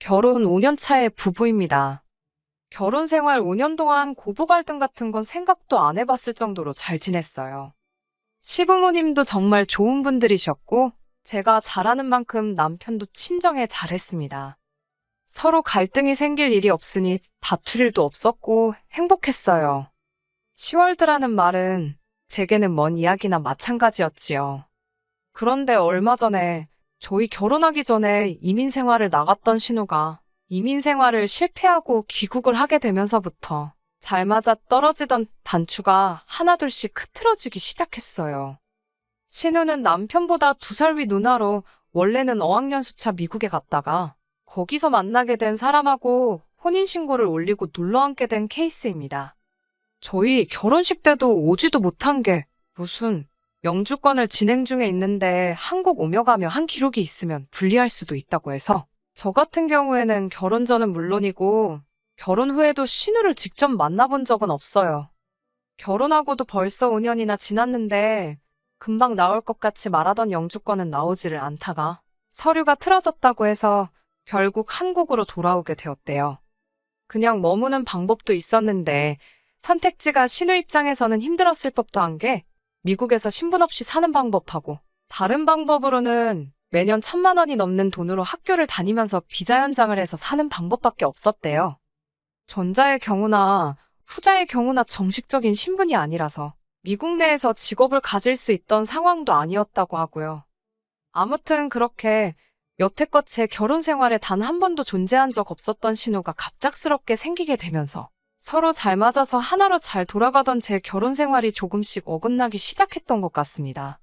결혼 5년 차의 부부입니다. 결혼 생활 5년 동안 고부 갈등 같은 건 생각도 안 해봤을 정도로 잘 지냈어요. 시부모님도 정말 좋은 분들이셨고, 제가 잘하는 만큼 남편도 친정에 잘했습니다. 서로 갈등이 생길 일이 없으니 다툴 일도 없었고 행복했어요. 10월드라는 말은 제게는 먼 이야기나 마찬가지였지요. 그런데 얼마 전에 저희 결혼하기 전에 이민 생활을 나갔던 신우가 이민 생활을 실패하고 귀국을 하게 되면서부터 잘 맞아 떨어지던 단추가 하나둘씩 흐트러지기 시작했어요. 신우는 남편보다 2살 위 누나로 원래는 어학연수차 미국에 갔다가 거기서 만나게 된 사람하고 혼인신고를 올리고 눌러앉게 된 케이스입니다. 저희 결혼식 때도 오지도 못한 게 무슨 영주권을 진행 중에 있는데 한국 오며 가며 한 기록이 있으면 불리할 수도 있다고 해서 저 같은 경우에는 결혼 전은 물론이고 결혼 후에도 신우를 직접 만나본 적은 없어요. 결혼하고도 벌써 5년이나 지났는데 금방 나올 것 같이 말하던 영주권은 나오지를 않다가 서류가 틀어졌다고 해서 결국 한국으로 돌아오게 되었대요. 그냥 머무는 방법도 있었는데 선택지가 신우 입장에서는 힘들었을 법도 한 게 미국에서 신분 없이 사는 방법하고 다른 방법으로는 매년 1,000만 원이 넘는 돈으로 학교를 다니면서 비자 연장을 해서 사는 방법밖에 없었대요. 전자의 경우나 후자의 경우나 정식적인 신분이 아니라서 미국 내에서 직업을 가질 수 있던 상황도 아니었다고 하고요. 아무튼 그렇게 여태껏 제 결혼 생활에 단 한 번도 존재한 적 없었던 신우가 갑작스럽게 생기게 되면서 서로 잘 맞아서 하나로 잘 돌아가던 제 결혼 생활이 조금씩 어긋나기 시작했던 것 같습니다.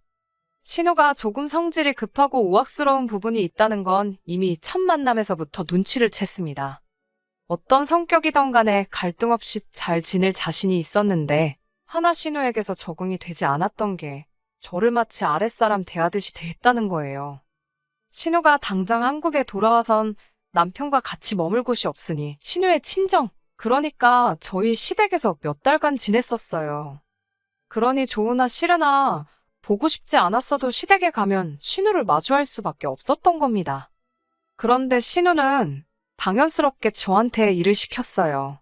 신우가 조금 성질이 급하고 우악스러운 부분이 있다는 건 이미 첫 만남에서부터 눈치를 챘습니다. 어떤 성격이던 간에 갈등 없이 잘 지낼 자신이 있었는데 하나 신우에게서 적응이 되지 않았던 게 저를 마치 아랫사람 대하듯이 대했다는 거예요. 신우가 당장 한국에 돌아와선 남편과 같이 머물 곳이 없으니 신우의 친정, 그러니까 저희 시댁에서 몇 달간 지냈었어요. 그러니 좋으나 싫으나 보고 싶지 않았어도 시댁에 가면 신우를 마주할 수밖에 없었던 겁니다. 그런데 신우는 당연스럽게 저한테 일을 시켰어요.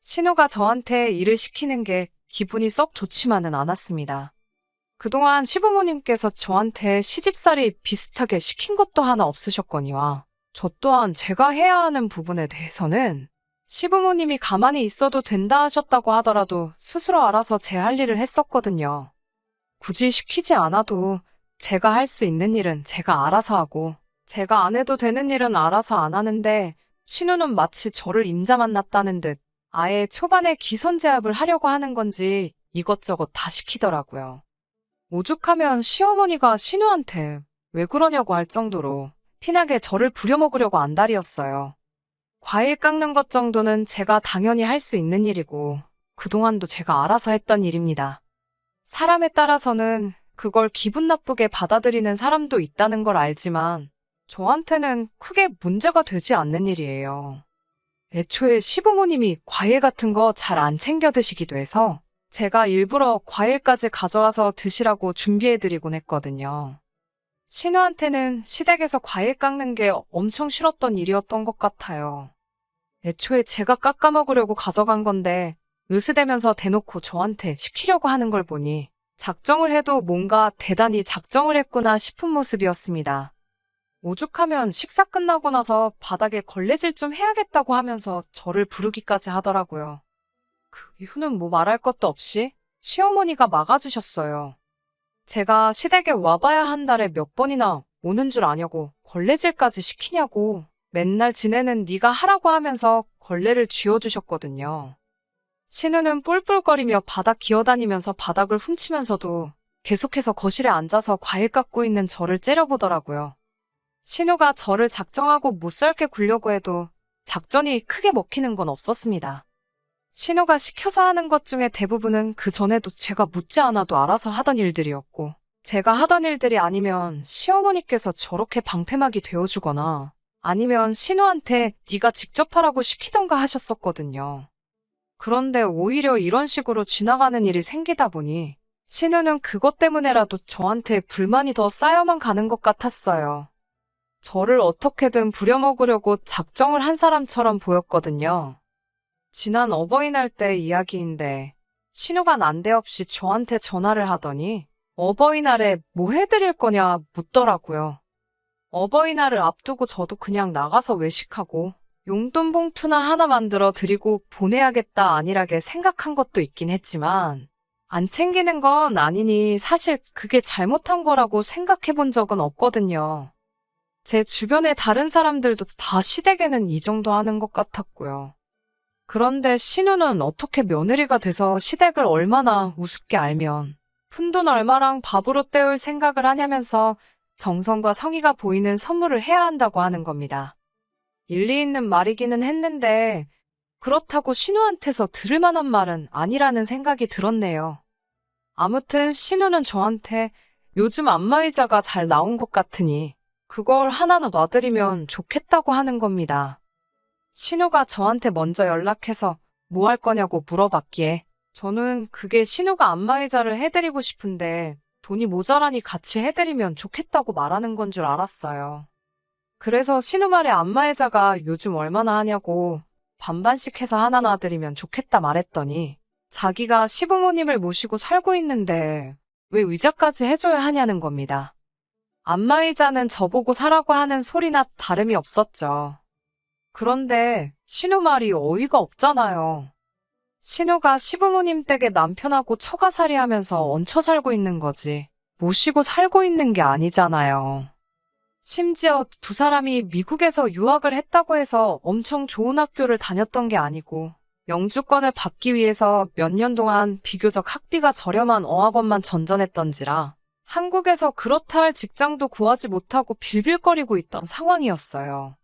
신우가 저한테 일을 시키는 게 기분이 썩 좋지만은 않았습니다. 그동안 시부모님께서 저한테 시집살이 비슷하게 시킨 것도 하나 없으셨거니와 저 또한 제가 해야 하는 부분에 대해서는 시부모님이 가만히 있어도 된다 하셨다고 하더라도 스스로 알아서 제 할 일을 했었거든요. 굳이 시키지 않아도 제가 할 수 있는 일은 제가 알아서 하고 제가 안 해도 되는 일은 알아서 안 하는데 신우는 마치 저를 임자 만났다는 듯 아예 초반에 기선제압을 하려고 하는 건지 이것저것 다 시키더라고요. 오죽하면 시어머니가 신우한테 왜 그러냐고 할 정도로 티나게 저를 부려먹으려고 안달이었어요. 과일 깎는 것 정도는 제가 당연히 할 수 있는 일이고 그동안도 제가 알아서 했던 일입니다. 사람에 따라서는 그걸 기분 나쁘게 받아들이는 사람도 있다는 걸 알지만 저한테는 크게 문제가 되지 않는 일이에요. 애초에 시부모님이 과일 같은 거 잘 안 챙겨 드시기도 해서 제가 일부러 과일까지 가져와서 드시라고 준비해드리곤 했거든요. 신우한테는 시댁에서 과일 깎는 게 엄청 싫었던 일이었던 것 같아요. 애초에 제가 깎아 먹으려고 가져간 건데 으스대면서 대놓고 저한테 시키려고 하는 걸 보니 작정을 해도 뭔가 대단히 작정을 했구나 싶은 모습이었습니다. 오죽하면 식사 끝나고 나서 바닥에 걸레질 좀 해야겠다고 하면서 저를 부르기까지 하더라고요. 그 이후는 뭐 말할 것도 없이 시어머니가 막아주셨어요. 제가 시댁에 와봐야 한 달에 몇 번이나 오는 줄 아냐고 걸레질까지 시키냐고 맨날 지내는 네가 하라고 하면서 걸레를 쥐어주셨거든요. 신우는 뿔뿔거리며 바닥 기어다니면서 바닥을 훔치면서도 계속해서 거실에 앉아서 과일 깎고 있는 저를 째려보더라고요. 신우가 저를 작정하고 못살게 굴려고 해도 작전이 크게 먹히는 건 없었습니다. 신우가 시켜서 하는 것 중에 대부분은 그 전에도 제가 묻지 않아도 알아서 하던 일들이었고 제가 하던 일들이 아니면 시어머니께서 저렇게 방패막이 되어주거나 아니면 신우한테 네가 직접 하라고 시키던가 하셨었거든요. 그런데 오히려 이런 식으로 지나가는 일이 생기다 보니 신우는 그것 때문에라도 저한테 불만이 더 쌓여만 가는 것 같았어요. 저를 어떻게든 부려먹으려고 작정을 한 사람처럼 보였거든요. 지난 어버이날 때 이야기인데 신우가 난데없이 저한테 전화를 하더니 어버이날에 뭐 해드릴 거냐 묻더라고요. 어버이날을 앞두고 저도 그냥 나가서 외식하고 용돈 봉투나 하나 만들어 드리고 보내야겠다 안일하게 생각한 것도 있긴 했지만 안 챙기는 건 아니니 사실 그게 잘못한 거라고 생각해 본 적은 없거든요. 제 주변의 다른 사람들도 다 시댁에는 이 정도 하는 것 같았고요. 그런데 신우는 어떻게 며느리가 돼서 시댁을 얼마나 우습게 알면 푼돈 얼마랑 밥으로 때울 생각을 하냐면서 정성과 성의가 보이는 선물을 해야 한다고 하는 겁니다. 일리 있는 말이기는 했는데 그렇다고 신우한테서 들을 만한 말은 아니라는 생각이 들었네요. 아무튼 신우는 저한테 요즘 안마의자가 잘 나온 것 같으니 그걸 하나는 놔드리면 좋겠다고 하는 겁니다. 신우가 저한테 먼저 연락해서 뭐 할 거냐고 물어봤기에 저는 그게 신우가 안마의자를 해드리고 싶은데 돈이 모자라니 같이 해드리면 좋겠다고 말하는 건 줄 알았어요. 그래서 신우 말에 안마의자가 요즘 얼마나 하냐고 반반씩 해서 하나 놔드리면 좋겠다 말했더니 자기가 시부모님을 모시고 살고 있는데 왜 의자까지 해줘야 하냐는 겁니다. 안마의자는 저보고 사라고 하는 소리나 다름이 없었죠. 그런데 신우 말이 어이가 없잖아요. 신우가 시부모님 댁에 남편하고 처가살이 하면서 얹혀 살고 있는 거지 모시고 살고 있는 게 아니잖아요. 심지어 두 사람이 미국에서 유학을 했다고 해서 엄청 좋은 학교를 다녔던 게 아니고 영주권을 받기 위해서 몇 년 동안 비교적 학비가 저렴한 어학원만 전전했던지라 한국에서 그렇다 할 직장도 구하지 못하고 빌빌거리고 있던 상황이었어요.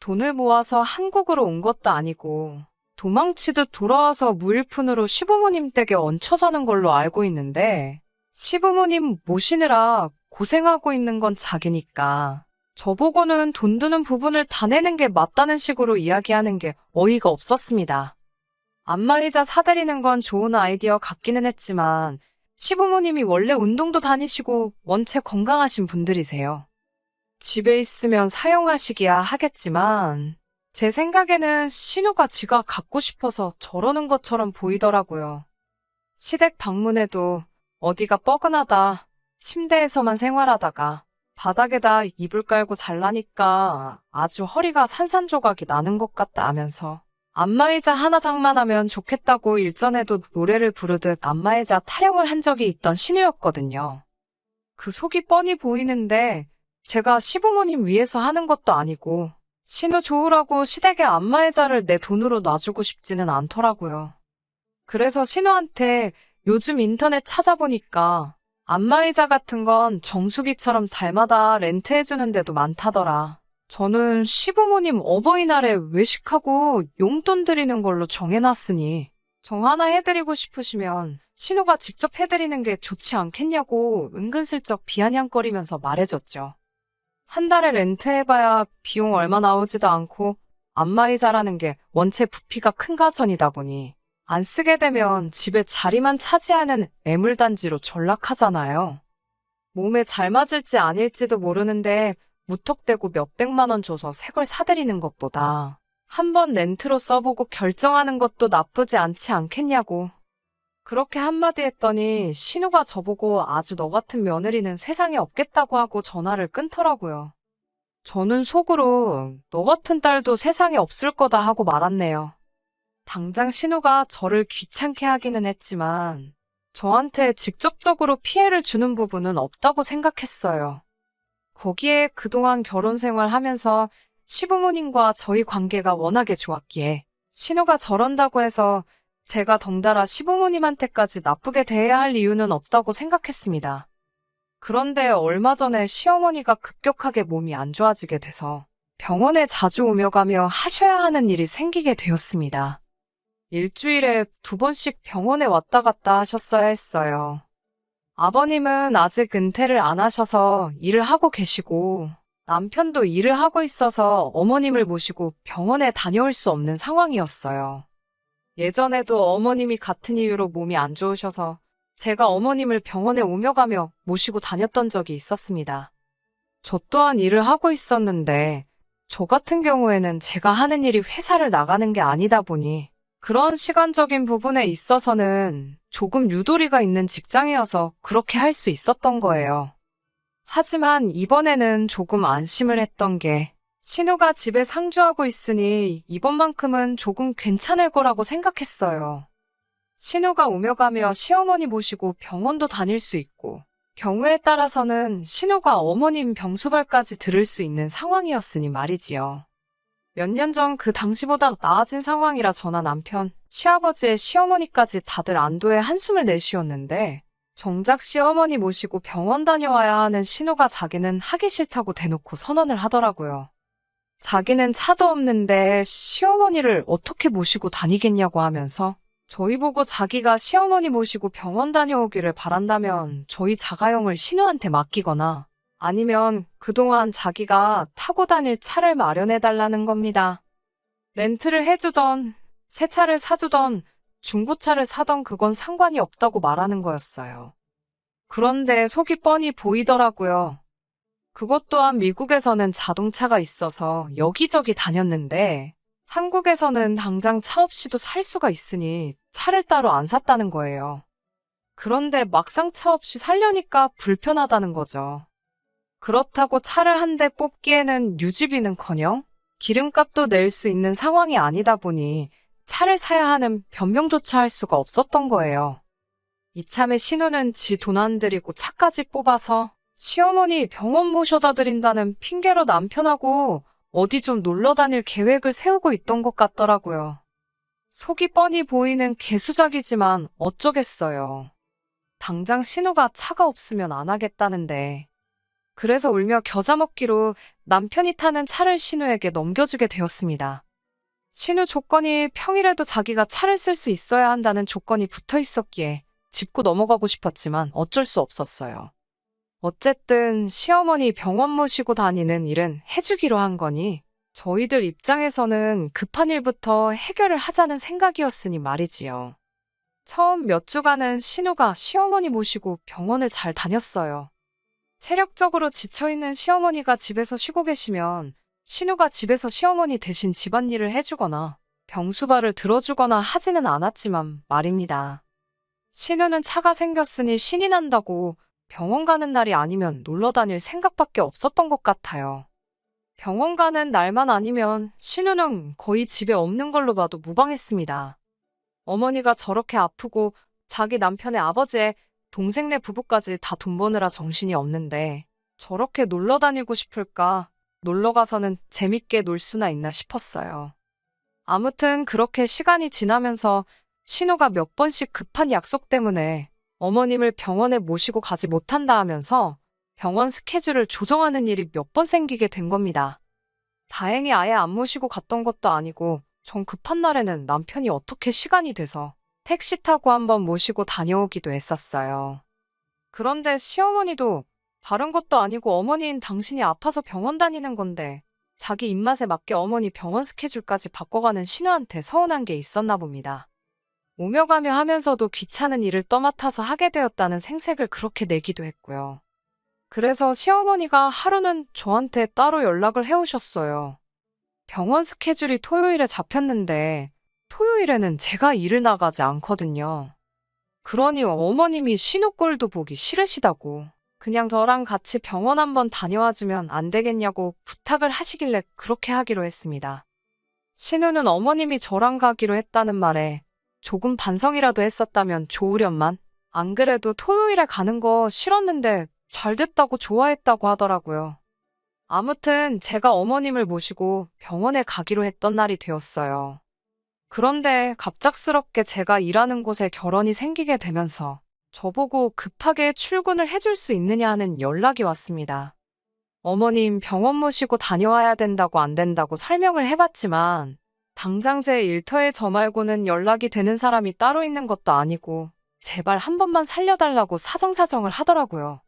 돈을 모아서 한국으로 온 것도 아니고 도망치듯 돌아와서 무일푼으로 시부모님 댁에 얹혀 사는 걸로 알고 있는데 시부모님 모시느라 고생하고 있는 건 자기니까 저보고는 돈 드는 부분을 다 내는 게 맞다는 식으로 이야기하는 게 어이가 없었습니다. 안마의자 사드리는 건 좋은 아이디어 같기는 했지만 시부모님이 원래 운동도 다니시고 원체 건강하신 분들이세요. 집에 있으면 사용하시기야 하겠지만 제 생각에는 신우가 지가 갖고 싶어서 저러는 것처럼 보이더라고요. 시댁 방문해도 어디가 뻐근하다, 침대에서만 생활하다가 바닥에다 이불 깔고 잘라니까 아주 허리가 산산조각이 나는 것 같다 하면서 안마의자 하나 장만하면 좋겠다고 일전에도 노래를 부르듯 안마의자 타령을 한 적이 있던 신우였거든요. 그 속이 뻔히 보이는데 제가 시부모님 위해서 하는 것도 아니고 신우 좋으라고 시댁에 안마의자를 내 돈으로 놔주고 싶지는 않더라고요. 그래서 신우한테 요즘 인터넷 찾아보니까 안마의자 같은 건 정수기처럼 달마다 렌트해주는 데도 많다더라. 저는 시부모님 어버이날에 외식하고 용돈 드리는 걸로 정해놨으니 정 하나 해드리고 싶으시면 신우가 직접 해드리는 게 좋지 않겠냐고 은근슬쩍 비아냥거리면서 말해줬죠. 한 달에 렌트해봐야 비용 얼마 나오지도 않고 안마의자라는 게 원체 부피가 큰 가전이다 보니 안 쓰게 되면 집에 자리만 차지하는 애물단지로 전락하잖아요. 몸에 잘 맞을지 아닐지도 모르는데 무턱대고 몇백만 원 줘서 새 걸 사드리는 것보다 한번 렌트로 써보고 결정하는 것도 나쁘지 않지 않겠냐고. 그렇게 한마디 했더니 신우가 저보고 아주 너 같은 며느리는 세상에 없겠다고 하고 전화를 끊더라고요. 저는 속으로 너 같은 딸도 세상에 없을 거다 하고 말았네요. 당장 신우가 저를 귀찮게 하기는 했지만 저한테 직접적으로 피해를 주는 부분은 없다고 생각했어요. 거기에 그동안 결혼 생활하면서 시부모님과 저희 관계가 워낙에 좋았기에 신우가 저런다고 해서 제가 덩달아 시부모님한테까지 나쁘게 대해야 할 이유는 없다고 생각했습니다. 그런데 얼마 전에 시어머니가 급격하게 몸이 안 좋아지게 돼서 병원에 자주 오며 가며 하셔야 하는 일이 생기게 되었습니다. 일주일에 2번씩 병원에 왔다 갔다 하셨어야 했어요. 아버님은 아직 은퇴를 안 하셔서 일을 하고 계시고 남편도 일을 하고 있어서 어머님을 모시고 병원에 다녀올 수 없는 상황이었어요. 예전에도 어머님이 같은 이유로 몸이 안 좋으셔서 제가 어머님을 병원에 오며 가며 모시고 다녔던 적이 있었습니다. 저 또한 일을 하고 있었는데, 저 같은 경우에는 제가 하는 일이 회사를 나가는 게 아니다 보니, 그런 시간적인 부분에 있어서는 조금 유도리가 있는 직장이어서 그렇게 할 수 있었던 거예요. 하지만 이번에는 조금 안심을 했던 게, 신우가 집에 상주하고 있으니 이번만큼은 조금 괜찮을 거라고 생각했어요. 신우가 오며 가며 시어머니 모시고 병원도 다닐 수 있고, 경우에 따라서는 신우가 어머님 병수발까지 들을 수 있는 상황이었으니 말이지요. 몇 년 전 그 당시보다 나아진 상황이라 저나 남편, 시아버지의 시어머니까지 다들 안도의 한숨을 내쉬었는데, 정작 시어머니 모시고 병원 다녀와야 하는 신우가 자기는 하기 싫다고 대놓고 선언을 하더라고요. 자기는 차도 없는데 시어머니를 어떻게 모시고 다니겠냐고 하면서 저희 보고 자기가 시어머니 모시고 병원 다녀오기를 바란다면 저희 자가용을 신우한테 맡기거나 아니면 그동안 자기가 타고 다닐 차를 마련해달라는 겁니다. 렌트를 해주던, 새 차를 사주던, 중고차를 사던 그건 상관이 없다고 말하는 거였어요. 그런데 속이 뻔히 보이더라고요. 그것 또한 미국에서는 자동차가 있어서 여기저기 다녔는데 한국에서는 당장 차 없이도 살 수가 있으니 차를 따로 안 샀다는 거예요. 그런데 막상 차 없이 살려니까 불편하다는 거죠. 그렇다고 차를 한 대 뽑기에는 유지비는커녕 기름값도 낼 수 있는 상황이 아니다 보니 차를 사야 하는 변명조차 할 수가 없었던 거예요. 이참에 신우는 지 돈 안 들이고 차까지 뽑아서 시어머니 병원 모셔다 드린다는 핑계로 남편하고 어디 좀 놀러 다닐 계획을 세우고 있던 것 같더라고요. 속이 뻔히 보이는 개수작이지만 어쩌겠어요. 당장 신우가 차가 없으면 안 하겠다는데. 그래서 울며 겨자 먹기로 남편이 타는 차를 신우에게 넘겨주게 되었습니다. 신우 조건이 평일에도 자기가 차를 쓸 수 있어야 한다는 조건이 붙어 있었기에 짚고 넘어가고 싶었지만 어쩔 수 없었어요. 어쨌든 시어머니 병원 모시고 다니는 일은 해주기로 한 거니 저희들 입장에서는 급한 일부터 해결을 하자는 생각이었으니 말이지요. 처음 몇 주간은 신우가 시어머니 모시고 병원을 잘 다녔어요. 체력적으로 지쳐있는 시어머니가 집에서 쉬고 계시면 신우가 집에서 시어머니 대신 집안일을 해주거나 병수발을 들어주거나 하지는 않았지만 말입니다. 신우는 차가 생겼으니 신이 난다고 병원 가는 날이 아니면 놀러 다닐 생각밖에 없었던 것 같아요. 병원 가는 날만 아니면 신우는 거의 집에 없는 걸로 봐도 무방했습니다. 어머니가 저렇게 아프고 자기 남편의 아버지의 동생네 부부까지 다 돈 버느라 정신이 없는데 저렇게 놀러 다니고 싶을까? 놀러 가서는 재밌게 놀 수나 있나 싶었어요. 아무튼 그렇게 시간이 지나면서 신우가 몇 번씩 급한 약속 때문에 어머님을 병원에 모시고 가지 못한다 하면서 병원 스케줄을 조정하는 일이 몇 번 생기게 된 겁니다. 다행히 아예 안 모시고 갔던 것도 아니고 정 급한 날에는 남편이 어떻게 시간이 돼서 택시 타고 한번 모시고 다녀오기도 했었어요. 그런데 시어머니도 다른 것도 아니고 어머니인 당신이 아파서 병원 다니는 건데 자기 입맛에 맞게 어머니 병원 스케줄까지 바꿔가는 신우한테 서운한 게 있었나 봅니다. 오며 가며 하면서도 귀찮은 일을 떠맡아서 하게 되었다는 생색을 그렇게 내기도 했고요. 그래서 시어머니가 하루는 저한테 따로 연락을 해오셨어요. 병원 스케줄이 토요일에 잡혔는데 토요일에는 제가 일을 나가지 않거든요. 그러니 어머님이 신우 꼴도 보기 싫으시다고 그냥 저랑 같이 병원 한번 다녀와주면 안 되겠냐고 부탁을 하시길래 그렇게 하기로 했습니다. 신우는 어머님이 저랑 가기로 했다는 말에 조금 반성이라도 했었다면 좋으련만 안 그래도 토요일에 가는 거 싫었는데 잘 됐다고 좋아했다고 하더라고요. 아무튼 제가 어머님을 모시고 병원에 가기로 했던 날이 되었어요. 그런데 갑작스럽게 제가 일하는 곳에 결혼이 생기게 되면서 저보고 급하게 출근을 해줄 수 있느냐 하는 연락이 왔습니다. 어머님 병원 모시고 다녀와야 된다고 안 된다고 설명을 해봤지만 당장 제 일터에 저 말고는 연락이 되는 사람이 따로 있는 것도 아니고 제발 한 번만 살려달라고 사정사정을 하더라고요.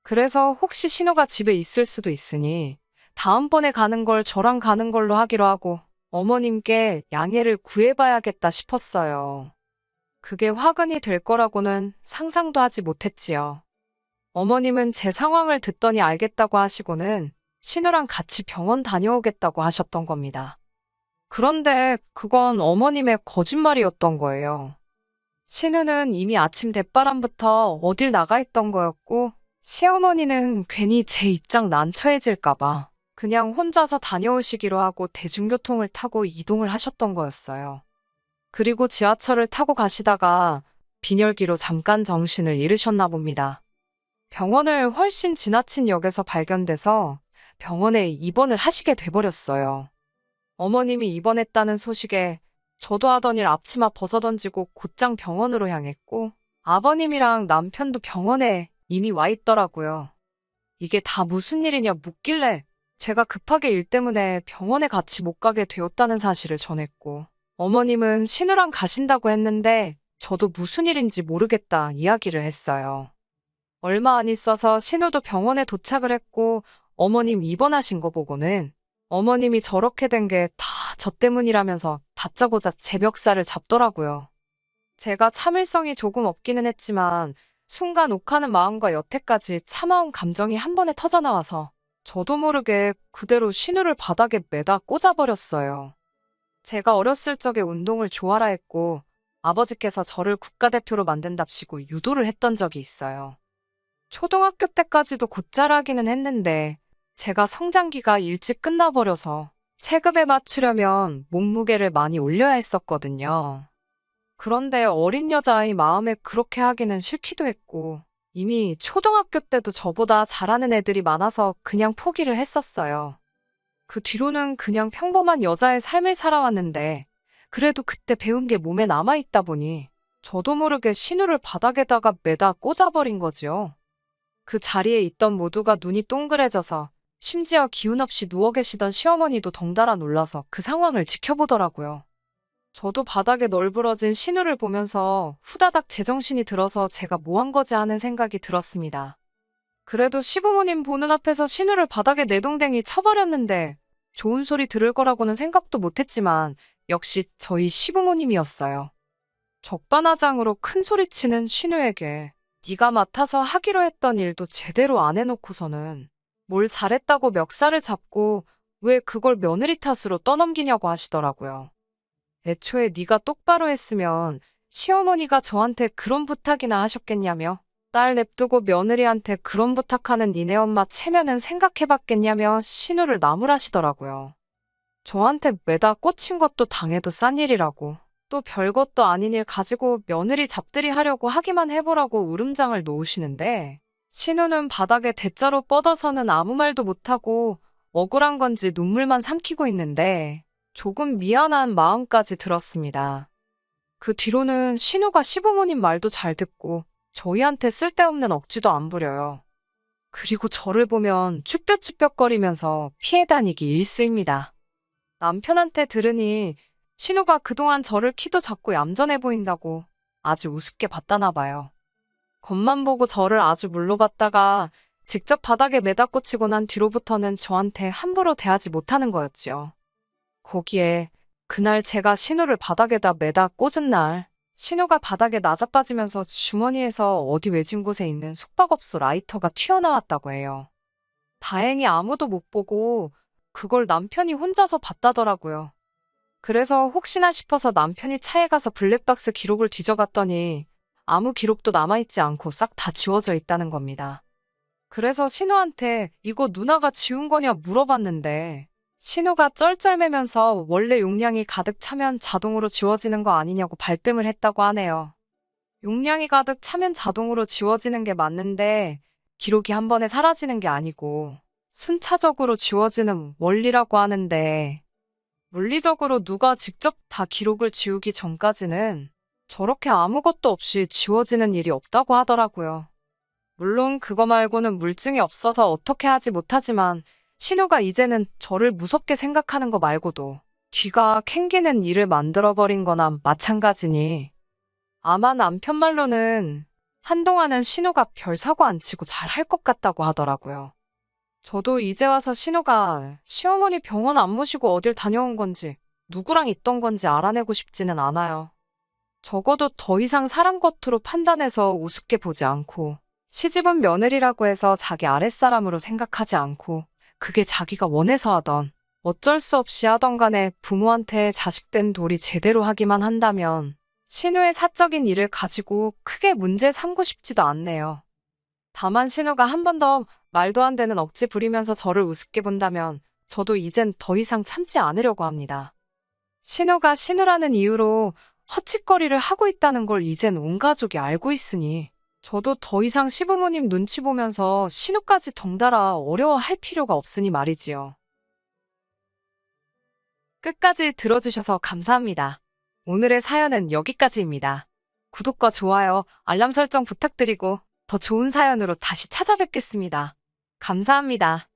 그래서 혹시 신우가 집에 있을 수도 있으니 다음번에 가는 걸 저랑 가는 걸로 하기로 하고 어머님께 양해를 구해봐야겠다 싶었어요. 그게 화근이 될 거라고는 상상도 하지 못했지요. 어머님은 제 상황을 듣더니 알겠다고 하시고는 신우랑 같이 병원 다녀오겠다고 하셨던 겁니다. 그런데 그건 어머님의 거짓말이었던 거예요. 신우는 이미 아침 대바람부터 어딜 나가 있던 거였고, 시어머니는 괜히 제 입장 난처해질까봐 그냥 혼자서 다녀오시기로 하고 대중교통을 타고 이동을 하셨던 거였어요. 그리고 지하철을 타고 가시다가 빈혈기로 잠깐 정신을 잃으셨나 봅니다. 병원을 훨씬 지나친 역에서 발견돼서 병원에 입원을 하시게 돼버렸어요. 어머님이 입원했다는 소식에 저도 하던 일 앞치마 벗어던지고 곧장 병원으로 향했고, 아버님이랑 남편도 병원에 이미 와 있더라고요. 이게 다 무슨 일이냐 묻길래 제가 급하게 일 때문에 병원에 같이 못 가게 되었다는 사실을 전했고, 어머님은 신우랑 가신다고 했는데 저도 무슨 일인지 모르겠다 이야기를 했어요. 얼마 안 있어서 신우도 병원에 도착을 했고, 어머님 입원하신 거 보고는 어머님이 저렇게 된 게 다 저 때문이라면서 다짜고짜 제 멱살을 잡더라고요. 제가 참을성이 조금 없기는 했지만 순간 욱하는 마음과 여태까지 참아온 감정이 한 번에 터져나와서 저도 모르게 그대로 신우를 바닥에 매다 꽂아버렸어요. 제가 어렸을 적에 운동을 좋아라 했고 아버지께서 저를 국가대표로 만든답시고 유도를 했던 적이 있어요. 초등학교 때까지도 곧잘 하기는 했는데 제가 성장기가 일찍 끝나버려서 체급에 맞추려면 몸무게를 많이 올려야 했었거든요. 그런데 어린 여자아이 마음에 그렇게 하기는 싫기도 했고 이미 초등학교 때도 저보다 잘하는 애들이 많아서 그냥 포기를 했었어요. 그 뒤로는 그냥 평범한 여자의 삶을 살아왔는데 그래도 그때 배운 게 몸에 남아있다 보니 저도 모르게 신우를 바닥에다가 매다 꽂아버린 거지요. 그 자리에 있던 모두가 눈이 동그래져서 심지어 기운 없이 누워 계시던 시어머니도 덩달아 놀라서 그 상황을 지켜보더라고요. 저도 바닥에 널브러진 신우를 보면서 후다닥 제정신이 들어서 제가 뭐 한 거지 하는 생각이 들었습니다. 그래도 시부모님 보는 앞에서 신우를 바닥에 내동댕이 쳐버렸는데 좋은 소리 들을 거라고는 생각도 못했지만 역시 저희 시부모님이었어요. 적반하장으로 큰 소리치는 신우에게 네가 맡아서 하기로 했던 일도 제대로 안 해놓고서는 뭘 잘했다고 멱살을 잡고 왜 그걸 며느리 탓으로 떠넘기냐고 하시더라고요. 애초에 네가 똑바로 했으면 시어머니가 저한테 그런 부탁이나 하셨겠냐며 딸 냅두고 며느리한테 그런 부탁하는 니네 엄마 체면은 생각해봤겠냐며 신우를 나무라시더라고요. 저한테 매다 꽂힌 것도 당해도 싼 일이라고 또 별것도 아닌 일 가지고 며느리 잡들이 하려고 하기만 해보라고 울음장을 놓으시는데 신우는 바닥에 대자로 뻗어서는 아무 말도 못하고 억울한 건지 눈물만 삼키고 있는데 조금 미안한 마음까지 들었습니다. 그 뒤로는 신우가 시부모님 말도 잘 듣고 저희한테 쓸데없는 억지도 안 부려요. 그리고 저를 보면 쭈뼛쭈뼛거리면서 피해 다니기 일쑤입니다. 남편한테 들으니 신우가 그동안 저를 키도 작고 얌전해 보인다고 아주 우습게 봤다나 봐요. 겉만 보고 저를 아주 물로 봤다가 직접 바닥에 매다 꽂히고 난 뒤로부터는 저한테 함부로 대하지 못하는 거였지요. 거기에 그날 제가 신우를 바닥에다 매다 꽂은 날 신우가 바닥에 나자빠지면서 주머니에서 어디 외진 곳에 있는 숙박업소 라이터가 튀어나왔다고 해요. 다행히 아무도 못 보고 그걸 남편이 혼자서 봤다더라고요. 그래서 혹시나 싶어서 남편이 차에 가서 블랙박스 기록을 뒤져봤더니 아무 기록도 남아있지 않고 싹 다 지워져 있다는 겁니다. 그래서 신우한테 이거 누나가 지운 거냐 물어봤는데 신우가 쩔쩔매면서 원래 용량이 가득 차면 자동으로 지워지는 거 아니냐고 발뺌을 했다고 하네요. 용량이 가득 차면 자동으로 지워지는 게 맞는데 기록이 한 번에 사라지는 게 아니고 순차적으로 지워지는 원리라고 하는데 물리적으로 누가 직접 다 기록을 지우기 전까지는 저렇게 아무것도 없이 지워지는 일이 없다고 하더라고요. 물론 그거 말고는 물증이 없어서 어떻게 하지 못하지만 신우가 이제는 저를 무섭게 생각하는 거 말고도 귀가 캥기는 일을 만들어버린 거나 마찬가지니 아마 남편 말로는 한동안은 신우가 별 사고 안 치고 잘 할 것 같다고 하더라고요. 저도 이제 와서 신우가 시어머니 병원 안 모시고 어딜 다녀온 건지 누구랑 있던 건지 알아내고 싶지는 않아요. 적어도 더 이상 사람 겉으로 판단해서 우습게 보지 않고 시집은 며느리라고 해서 자기 아랫사람으로 생각하지 않고 그게 자기가 원해서 하던 어쩔 수 없이 하던 간에 부모한테 자식된 도리 제대로 하기만 한다면 신우의 사적인 일을 가지고 크게 문제 삼고 싶지도 않네요. 다만 신우가 한 번 더 말도 안 되는 억지 부리면서 저를 우습게 본다면 저도 이젠 더 이상 참지 않으려고 합니다. 신우가 신우라는 이유로 헛짓거리를 하고 있다는 걸 이젠 온 가족이 알고 있으니 저도 더 이상 시부모님 눈치 보면서 신우까지 덩달아 어려워할 필요가 없으니 말이지요. 끝까지 들어주셔서 감사합니다. 오늘의 사연은 여기까지입니다. 구독과 좋아요, 알람 설정 부탁드리고 더 좋은 사연으로 다시 찾아뵙겠습니다. 감사합니다.